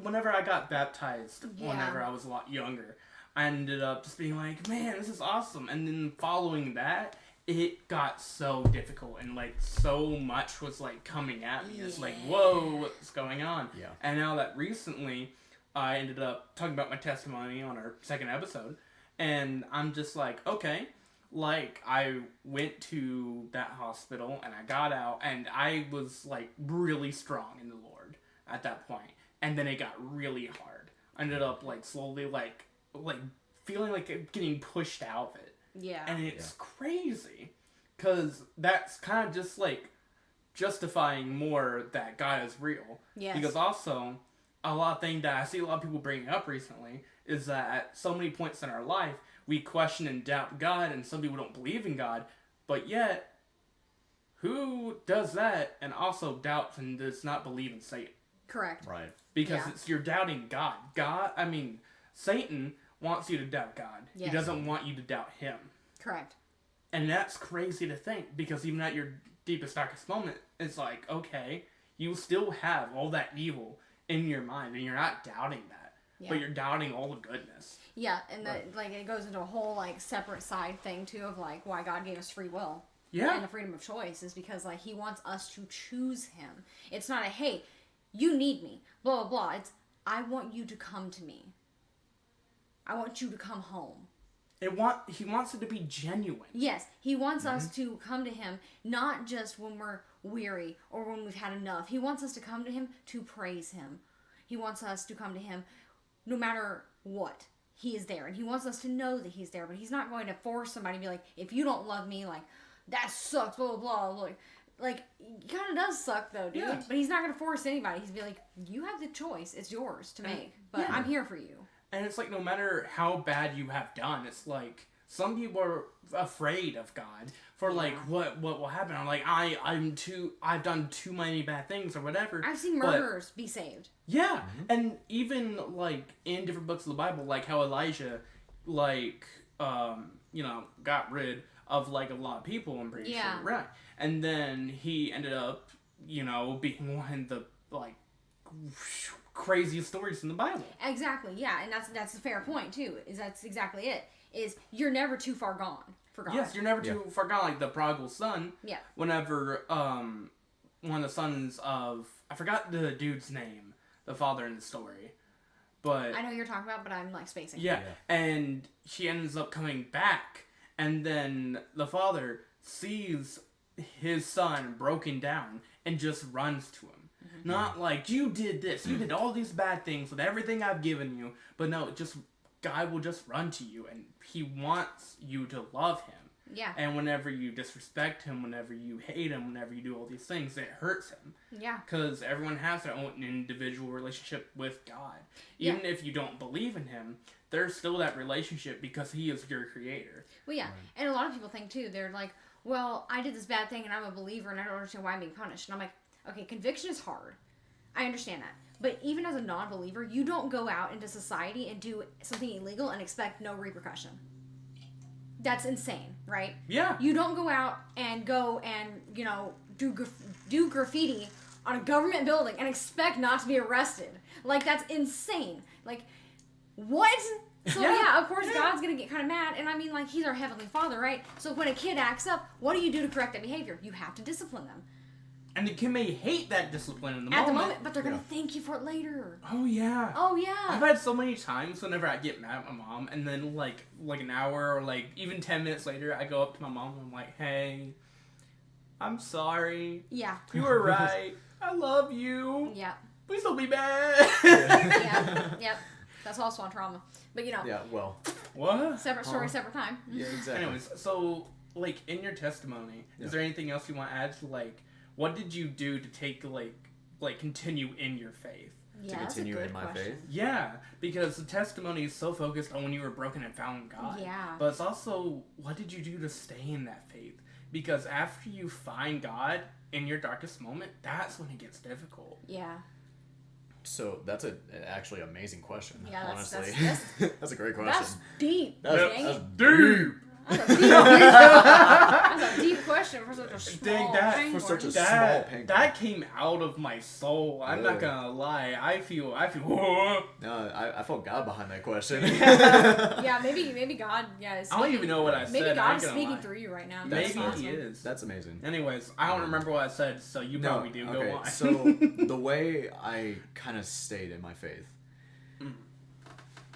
whenever I got baptized, Yeah. whenever I was a lot younger, I ended up just being like, man, this is awesome. And then following that, it got so difficult and like so much was like coming at me. It's like, whoa, what's going on? Yeah. And now that recently, I ended up talking about my testimony on our second episode, and I'm just like, okay. Like, I went to that hospital, and I got out, and I was, like, really strong in the Lord at that point. And then it got really hard. I ended up, like, slowly, like feeling like getting pushed out of it. Yeah. And it's crazy. Because that's kind of just, like, justifying more that God is real. Yes. Because also, a lot of things that I see a lot of people bringing up recently is that at so many points in our life, we question and doubt God, and some people don't believe in God, but yet, who does that and also doubts and does not believe in Satan? Correct. Right. Because you're doubting God. Satan wants you to doubt God. Yes. He doesn't want you to doubt him. Correct. And that's crazy to think, because even at your deepest, darkest moment, it's like, okay, you still have all that evil in your mind, and you're not doubting that. Yeah. But you're doubting all the goodness. Yeah, and that like it goes into a whole like separate side thing too of like why God gave us free will. Yeah. And the freedom of choice is because like he wants us to choose him. It's not a hey, you need me, blah blah blah. It's I want you to come to me. I want you to come home. He wants it to be genuine. Yes, he wants us to come to him not just when we're weary or when we've had enough. He wants us to come to him to praise him. He wants us to come to him no matter what. He is there, and he wants us to know that he's there, but he's not going to force somebody to be like, if you don't love me, like, that sucks, blah, blah, blah. Like it kind of does suck, though, dude. Yeah. But he's not going to force anybody. He's be like, you have the choice. It's yours to make, but yeah. I'm here for you. And it's like, no matter how bad you have done, it's like, some people are afraid of God for like what will happen. I'm like, I've done too many bad things or whatever. I've seen murderers be saved. Yeah, and even like in different books of the Bible, like how Elijah, like got rid of like a lot of people. I'm pretty sure, right? And then he ended up, being one of the like craziest stories in the Bible. Exactly. Yeah, and that's the fair point too. That's exactly it. Is you're never too far gone for God. Yes, you're never too far gone. Like the prodigal son. Yeah. Whenever one of the sons of, I forgot the dude's name, the father in the story, but I know you're talking about, but I'm like spacing. yeah, and he ends up coming back, and then the father sees his son broken down and just runs to him. Not like, you did this, you did all these bad things with everything I've given you, but no, just God will just run to you, and he wants you to love him. Yeah. And whenever you disrespect him, whenever you hate him, whenever you do all these things, it hurts him. Yeah. Because everyone has their own individual relationship with God. Even if you don't believe in him, there's still that relationship because he is your creator. Well, yeah. And a lot of people think, too, they're like, well, I did this bad thing and I'm a believer and I don't understand why I'm being punished. And I'm like, okay, conviction is hard. I understand that. But even as a non-believer, you don't go out into society and do something illegal and expect no repercussion. That's insane, right? Yeah. You don't go out and do graffiti on a government building and expect not to be arrested. Like, that's insane. Like, what? So, yeah, of course, God's going to get kind of mad. And I mean, like, he's our Heavenly Father, right? So when a kid acts up, what do you do to correct that behavior? You have to discipline them. And the kid may hate that discipline in the At moment. the moment, but they're going to thank you for it later. Oh, yeah. Oh, yeah. I've had so many times whenever I get mad at my mom, and then, like an hour or, like, even 10 minutes later, I go up to my mom and I'm like, hey, I'm sorry. Yeah. You were right. I love you. Yeah. Please don't be bad. Yep. That's also on trauma. But, Yeah, well. What? separate story, separate time. Yeah, exactly. Anyways, so, like, in your testimony, is there anything else you want to add to, like, what did you do to take, like, like continue in your faith? Yeah, to that's a continue good in my question. faith. Yeah, because the testimony is so focused on when you were broken and found God. Yeah. But it's also, what did you do to stay in that faith? Because after you find God in your darkest moment, that's when it gets difficult. Yeah. So that's actually amazing question. Yeah, honestly, that's that's a great question. That's deep. That's dang deep. it. That's a deep, that's a deep question for such a small penguin. for such a small penguin. That came out of my soul. I'm not gonna lie. I feel. No, I felt God behind that question. Yeah, maybe God. Yeah, is I don't even know what I said. Maybe I God's ain't gonna speaking lie. through you right now. Maybe That's awesome. he is. That's amazing. Anyways, I don't remember what I said, so you probably do. Okay, Go on. so the way I kind of stayed in my faith,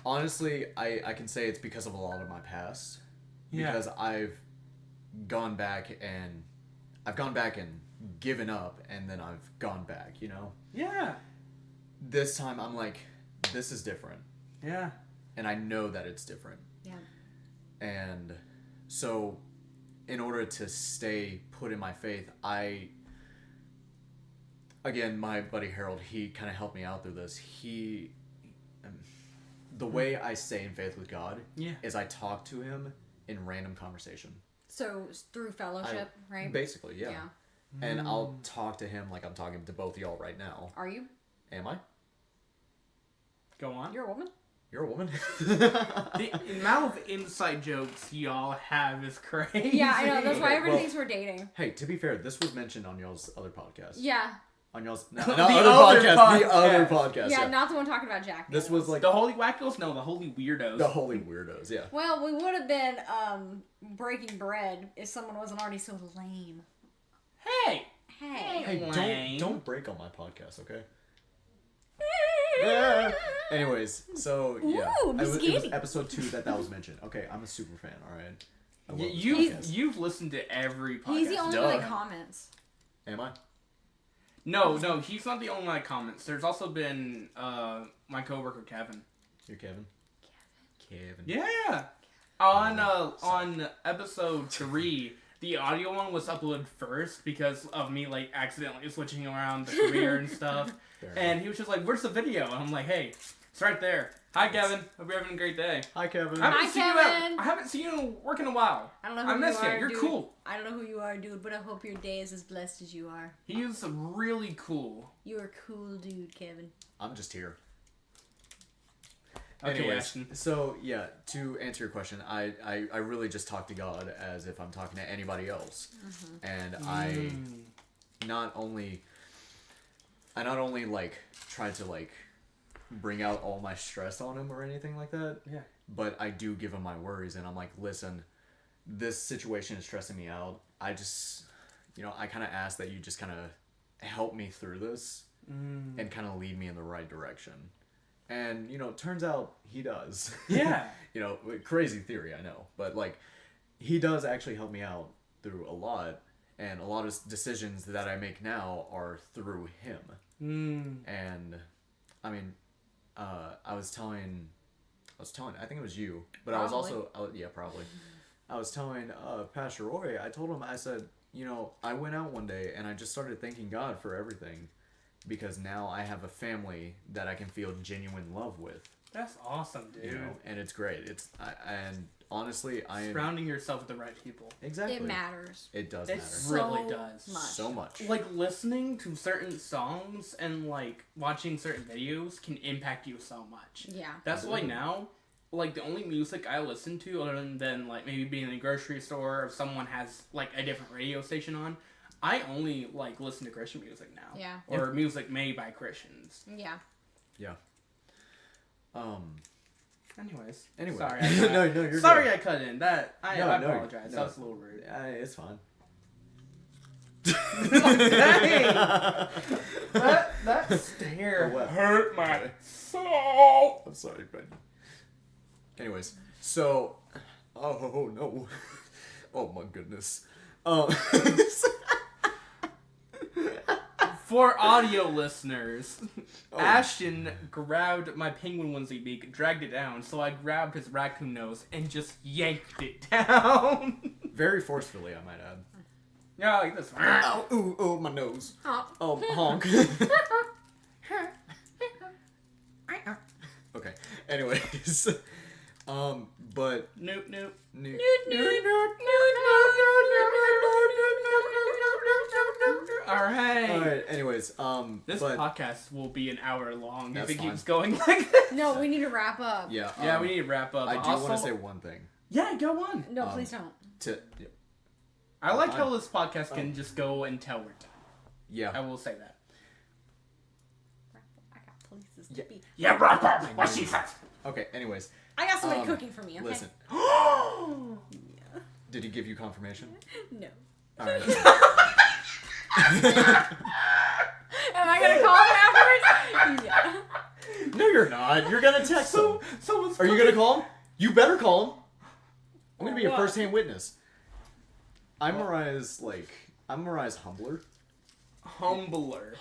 honestly, I can say it's because of a lot of my past. Yeah. Because I've gone back and given up, and then I've gone back. You know. Yeah. This time I'm like, this is different, Yeah. and I know that it's different. Yeah. And so, in order to stay put in my faith, again, my buddy Harold, he kind of helped me out through this. The way I stay in faith with God is I talk to him in random conversation. So through fellowship, right? Basically, yeah. And I'll talk to him like I'm talking to both y'all right now. Are you? Am I? Go on. You're a woman? You're a woman? The amount of inside jokes y'all have is crazy. Yeah, I know. That's why Okay, everyone well- thinks we're dating. Hey, to be fair, this was mentioned on y'all's other podcast. Yeah. On y'all's... The other other podcast. The podcast. other podcast, Yeah, yeah. not the one talking about Jack. This was like... The holy wackos? No, the holy weirdos. The holy weirdos, yeah. Well, we would have been breaking bread if someone wasn't already so lame. Hey! Hey. Hey, Lame. don't break on my podcast, okay? Anyways, so yeah, Ooh, it was skinny. episode 2 that was mentioned. Okay, I'm a super fan. All right, I love this podcast. You've listened to every podcast. He's the only Duh. one that comments. Am I? No, he's not the only one that comments. There's also been my coworker Kevin. You're Kevin. Kevin. Yeah. On episode 3, the audio one was uploaded first because of me like accidentally switching around the career and stuff. Fair And he was just like, "Where's the video?" And I'm like, "Hey, it's right there. Hi, Kevin. Hope you're having a great day." Hi, Kevin. Hi, Kevin. I haven't seen you work in a while. I don't know I who miss you you. are, You're dude. cool. I don't know who you are, dude, but I hope your day is as blessed as you are. He is really cool. You're a cool dude, Kevin. I'm just here. Okay, Anyways, Ashton. so yeah, to answer your question, I really just talk to God as if I'm talking to anybody else, and I not only like try to like bring out all my stress on him or anything like that. Yeah. But I do give him my worries, and I'm like, listen, this situation is stressing me out. I just, I kind of ask that you just kind of help me through this and kind of lead me in the right direction. And, it turns out he does. Yeah. Crazy theory, I know. But, like, he does actually help me out through a lot. And a lot of decisions that I make now are through him. And, I mean, I was telling, I think it was you. But Probably. I was also, probably. I was telling Pastor Roy, I told him, I said, I went out one day and I just started thanking God for everything. Because now I have a family that I can feel genuine love with. That's awesome, dude. And it's great. And honestly, I am Surrounding yourself with the right people. exactly. It matters. It does It matter. really So does. much. So much. Like listening to certain songs and like watching certain videos can impact you so much. Yeah. That's why now, like the only music I listen to other than like maybe being in a grocery store or if someone has like a different radio station on, I only like listen to Christian music now. Yeah. Or music made by Christians. Yeah. Yeah. Anyways. Anyway. Sorry. No, you're Sorry good. I cut in. That I No, apologize. no. That was a little rude. It's fine. Dang. That stare What? hurt my soul. I'm sorry, but anyways, so oh no. Oh my goodness. For audio listeners, Oh. Ashton grabbed my penguin onesie beak, dragged it down, so I grabbed his raccoon nose and just yanked it down. Very forcefully, I might add. Yeah, like this one. Oh, my nose. Oh. Honk. Okay. Anyways, but Nope. All right. Anyways, This but podcast will be an hour long if That's it keeps fine. going like this. No, we need to wrap up. yeah, Yeah, we need to wrap up. I do Also- want to say one thing. Yeah, go on. No, please don't. I like how this podcast can just go until we're done. I Yeah. will say that. I got places to be. Yeah, wrap up. What she said. Okay. Anyways, I got somebody cooking for me, okay? listen. Yeah. Did he give you confirmation? No. All right. Am I gonna call him afterwards? Yeah. No, you're not. You're gonna text him. Someone's Are you gonna call him? You better call him. I'm gonna be a What? first-hand witness. I'm Mariah's humbler. Humbler.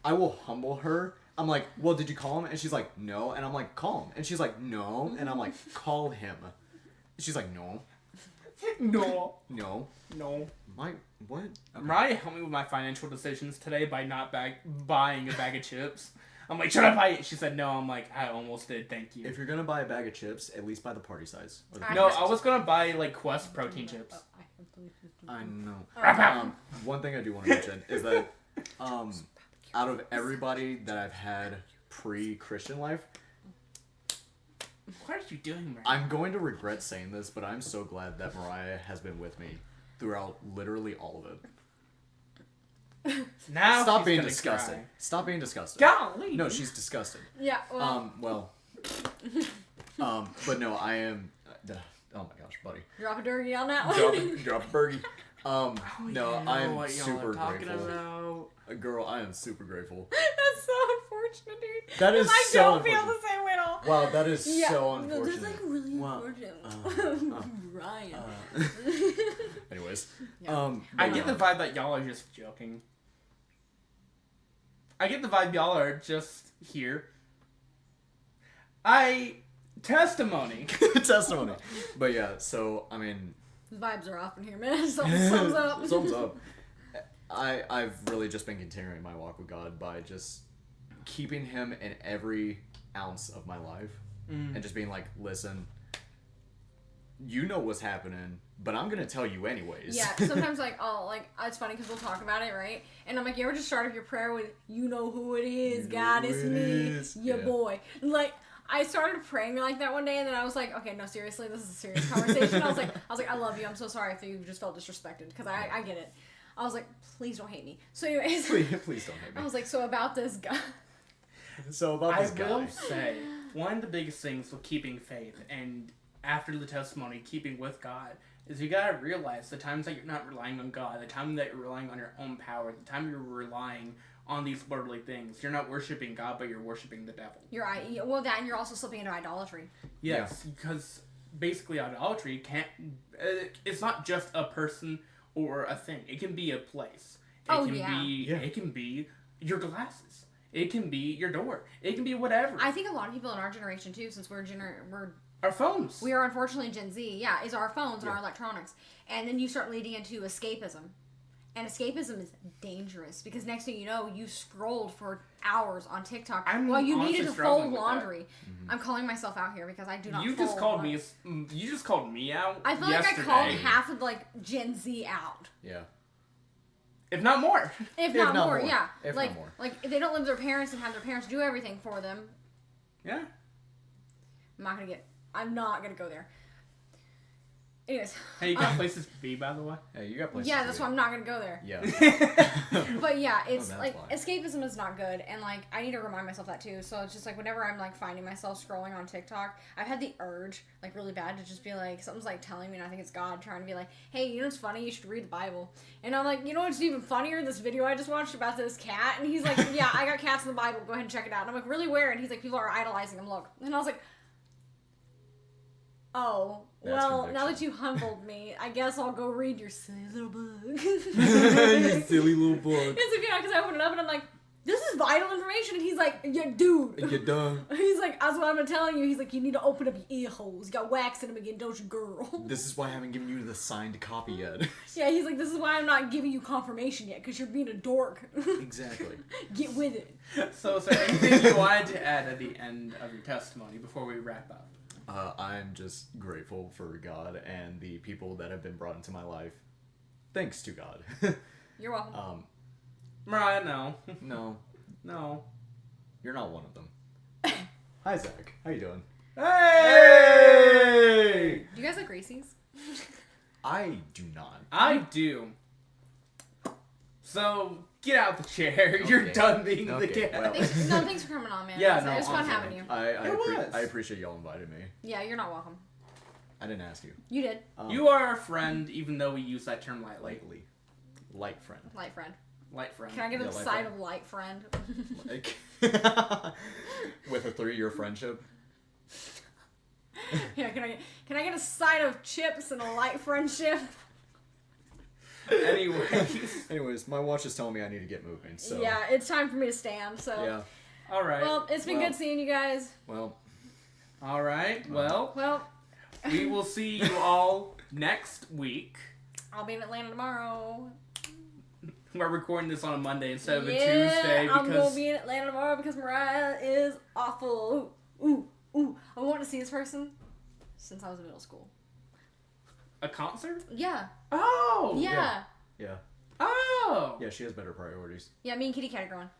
I will humble her. I'm like, well, did you call him? And she's like, no. And I'm like, call him. And she's like, no. And I'm like, call him. She's like, no. No. My what? Okay. Mariah helped me with my financial decisions today by not buying a bag of chips. I'm like, should I buy it? She said no. I'm like, I almost did. Thank you. If you're gonna buy a bag of chips, at least buy the party size. Or the No, big I size. was gonna buy like Quest protein chips. I know. Wrap up. One thing I do want to mention is that out of everybody that I've had pre-Christian life, What are you doing, Mariah? I'm going to regret saying this, but I'm so glad that Mariah has been with me throughout literally all of it. Now Stop she's being gonna disgusted. cry. Stop being disgusted. Golly. No, she's disgusted. Yeah, well, But no, I am. Oh my gosh, buddy. drop a dirty on that one. Drop a Bergie. No, Yeah, I am what y'all super are talking grateful. about. Girl, I am super grateful. That's so unfortunate, dude. That is 'Cause I so don't feel unfortunate. the same way at all. Wow, that is Yeah, so no, unfortunate. that's like really Wow. unfortunate. Ryan. Anyways, Yeah. I get the vibe that y'all are just joking. I get the vibe y'all are just here. Testimony. testimony. But yeah, so I mean, The vibes are off in here, man. Thumbs up. thumbs up. I've really just been continuing my walk with God by just keeping Him in every ounce of my life, and just being like, listen, you know what's happening, but I'm gonna tell you anyways. Yeah, sometimes it's funny because we'll talk about it, right? And I'm like, you ever just start off your prayer with, you know who it is, You know God, who it's it me, is. your Yeah. boy. Like, I started praying like that one day, and then I was like, okay, no, seriously, this is a serious conversation. I was like, I love you. I'm so sorry if you just felt disrespected, because I get it. I was like, please don't hate me. So anyways, please don't hate I me. was like, so about this guy. So about I this guy. will say, one of the biggest things with keeping faith and after the testimony, keeping with God, is you gotta realize the times that you're not relying on God, the time that you're relying on your own power, the time you're relying on these worldly things, you're not worshiping God, but you're worshiping the devil. That, and you're also slipping into idolatry. Yes, because basically idolatry it's not just a person or a thing. It can be a place. It can be your glasses. It can be your door. It can be whatever. I think a lot of people in our generation too, since we're our phones. we are unfortunately Gen Z, is our phones and our electronics. And then you start leading into escapism. And escapism is dangerous because next thing you know, you scrolled for hours on TikTok while you needed to fold laundry. Mm-hmm. I'm calling myself out here because I do not. You just called me out. I feel yesterday. like I called half of Gen Z out, Yeah. if not more. if not more. If Yeah, not more. like if they don't live with their parents and have their parents do everything for them. Yeah. I'm not gonna go there. Anyways. Hey, you got places to be, by the way. Hey, you got places. Yeah, to that's be. why I'm not gonna go there. Yeah. But yeah, it's that's like fine. escapism is not good, and like I need to remind myself that too. So it's just like whenever I'm like finding myself scrolling on TikTok, I've had the urge like really bad to just be like something's like telling me, and I think it's God trying to be like, hey, you know what's funny? You should read the Bible. And I'm like, you know what's even funnier? This video I just watched about this cat, and he's like, yeah, I got cats in the Bible. Go ahead and check it out. And I'm like, really, where? And he's like, people are idolizing him. Look. And I was like, oh. That's Well, conviction. now that you humbled me, I guess I'll go read your silly little book. You silly little book. It's okay, because I open it up and I'm like, this is vital information. And he's like, yeah, dude. You done? He's like, that's what I've been telling you. He's like, you need to open up your ear holes. You got wax in them again, don't you, girl? This is why I haven't given you the signed copy yet. Yeah, he's like, this is why I'm not giving you confirmation yet, because you're being a dork. Exactly. Get with it. So is there anything you wanted to add at the end of your testimony before we wrap up? I'm just grateful for God and the people that have been brought into my life. Thanks to God. You're welcome. Mariah, no. No, No. you're not one of them. Hi, Zach. How you doing? Hey! Do you guys like Reese's? I do not. I do. So, get out the chair. You're Okay. done being the Okay, guest. well. Thanks for coming on, man. Yeah, it no, was fun honestly. having you. I appreciate y'all invited me. Yeah, you're not welcome. I didn't ask you. You did. You are our friend, even though we use that term lightly. Lately. Light friend. Light friend. Light friend. Can I get Yeah, a light side friend. of light friend? Like, with a 3-year friendship. Yeah, can I get a side of chips and a light friendship? Anyways, my watch is telling me I need to get moving, so. Yeah, it's time for me to stand, so. Yeah. All right. Well, it's been good seeing you guys. Well, All right. Well, Well, we will see you all next week. I'll be in Atlanta tomorrow. We're recording this on a Monday instead of a Yeah, Tuesday I'm gonna because be in Atlanta tomorrow because Mariah is awful. Ooh. I want to see this person since I was in middle school. a concert. Yeah. Oh. Yeah. yeah. Oh. Yeah, she has better priorities. Yeah, me and Kitty Cat are going.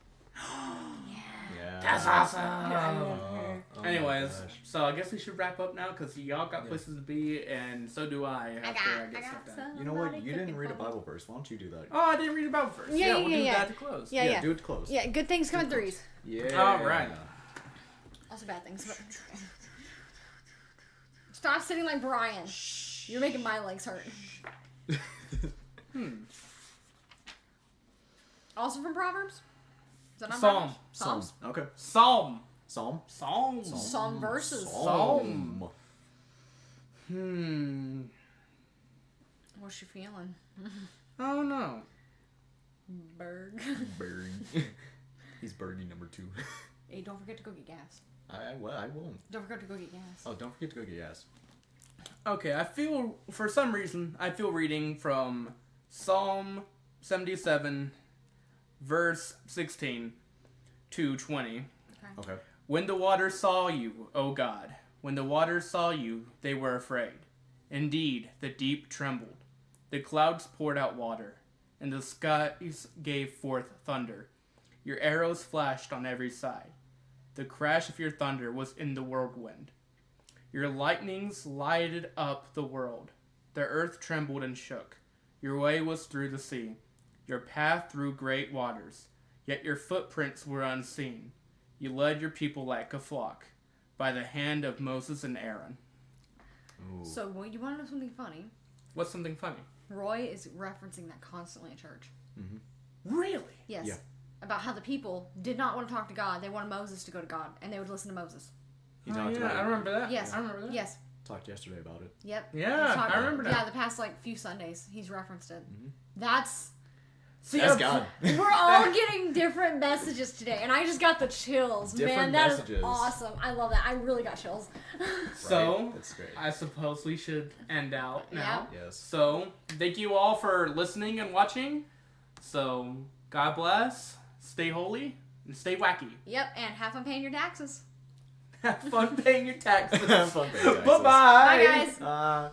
Yeah. That's awesome. Oh my Anyways, gosh. so I guess we should wrap up now because y'all got places to be, and so do I. After I get stuff done. You know what? You didn't read a Bible verse. Why don't you do that? Oh, I didn't read about first. Yeah, we'll do yeah. that to close. Yeah. Do it close. Yeah, good things come in threes. Yeah. All right. Also bad things. But... Stop sitting like Brian. You're making my legs hurt. Also from Proverbs? Is that not Psalm. Proverbs? Psalms? Okay. Psalm. Psalm. Psalm verses. Psalm. What's you feeling? Oh no. Berg. Berg. He's Bergie number 2. Hey, don't forget to go get gas. I won't. Don't forget to go get gas. Oh, don't forget to go get gas. Okay, I feel, for some reason, I feel reading from Psalm 77, verse 16 to 20. Okay. When the waters saw you, O God, when the waters saw you, they were afraid. Indeed, the deep trembled. The clouds poured out water, and the skies gave forth thunder. Your arrows flashed on every side. The crash of your thunder was in the whirlwind. Your lightnings lighted up the world. The earth trembled and shook. Your way was through the sea, your path through great waters. Yet your footprints were unseen. You led your people like a flock, by the hand of Moses and Aaron. Ooh. So, well, you want to know something funny? What's something funny? Roy is referencing that constantly at church. Really? Yes. Yeah. About how the people did not want to talk to God. They wanted Moses to go to God, and they would listen to Moses. He talked yeah, about I it. remember that. Yes. I remember that. Yes. Talked yesterday about it. Yep. Yeah, He's talked- I remember that. Yeah, the past few Sundays he's referenced it. That's See, That's God. we're all getting different messages today, and I just got the chills, Different man. That is messages. awesome. I love that. I really got chills. So, Right? That's great. I suppose we should end out now. Yes. So, thank you all for listening and watching. So, God bless, stay holy, and stay wacky. Yep, and have fun paying your taxes. Have fun paying your taxes. Fun thing, guys. Bye-bye. Bye, guys.